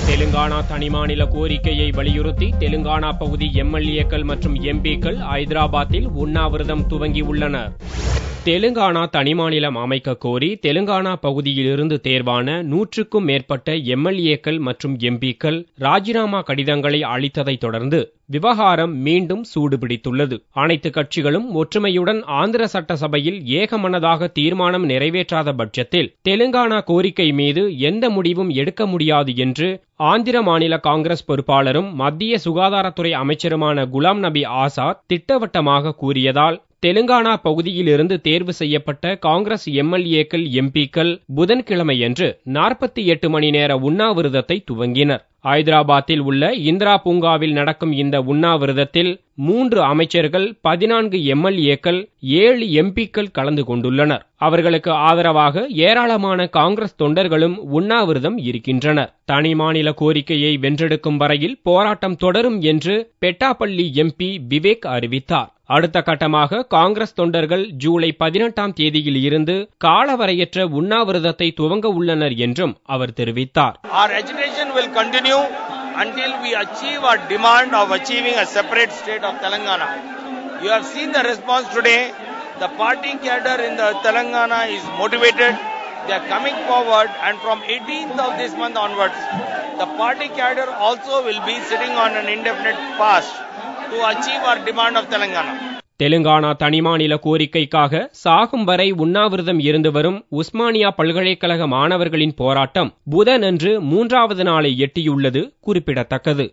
தெலுங்கானா தனிமாநில கோரிக்கையை வலியுறுத்தி தெலுங்கானா பகுதி எம்எல்ஏக்கள் மற்றும் எம்பிக்கள் ஐதராபாத்தில் உண்ணாவிரதம் துவங்கியுள்ளனர். தெலுங்கானா தனிமாநிலம் அமைக்க கோரி தெலுங்கானா பகுதியிலிருந்து தேர்வான 100க்கும் மேற்பட்ட எம்எல்ஏக்கள் மற்றும் எம்பிக்கள் ராஜினாமா கடிதங்களை அளித்ததைத் தொடர்ந்து விவகாரம் மீண்டும் சூடுபிடித்துள்ளது. அனைத்து கட்சிகளும் ஒற்றுமையுடன் ஆந்திர சட்டசபையில் ஏகமனதாக தீர்மானம் நிறைவேற்றாத பட்சத்தில் தெலுங்கானா கோரிக்கை மீது எந்த முடிவும் எடுக்க முடியாது என்று ஆந்திர மாநில காங்கிரஸ் பொறுப்பாளரும் மத்திய சுகாதாரத்துறை அமைச்சருமான குலாம் நபி ஆசாத் திட்டவட்டமாக கூறியதால் தெலுங்கானா பகுதியிலிருந்து தேர்வு செய்யப்பட்ட காங்கிரஸ் எம்எல்ஏக்கள் எம்பிக்கள் புதன்கிழமையன்று 48 மணி நேர உண்ணாவிரதத்தை துவங்கினர். ஐதராபாத்தில் உள்ள இந்திரா பூங்காவில் நடக்கும் இந்த உண்ணாவிரதத்தில் 3 அமைச்சர்கள், 14 எம்எல்ஏக்கள், 7 எம்பிக்கள் கலந்து கொண்டுள்ளனர். அவர்களுக்கு ஆதரவாக ஏராளமான காங்கிரஸ் தொண்டர்களும் உண்ணாவிரதம் இருக்கின்றனர். தனி மாநில கோரிக்கையை வென்றெடுக்கும் வரையில் போராட்டம் தொடரும் என்று பெட்டாப்பள்ளி எம்பி விவேக் அறிவித்தார். அடுத்த கட்டமாக காங்கிரஸ் தொண்டர்கள் ஜூலை 18ஆம் தேதியில் இருந்து காலவரையற்ற உண்ணாவிரதத்தை துவங்க உள்ளனர் என்றும் அவர் தெரிவித்தார். Our agitation will continue until we achieve our demand of achieving a separate state of Telangana. You have seen the response today. The party cadre in the Telangana is motivated. They are coming forward, and from 18th of this month onwards, the party cadre also will be sitting on an indefinite fast to achieve our demand of Telangana. Telangana தனிமாநில கோரிக்கைக்காக சாகும் வரை உண்ணாவிரதம் இருந்து வரும் உஸ்மானியா பல்கலைக்கழக மாணவர்களின் போராட்டம் புதனன்று 3வது நாளை எட்டியுள்ளது குறிப்பிடத்தக்கது.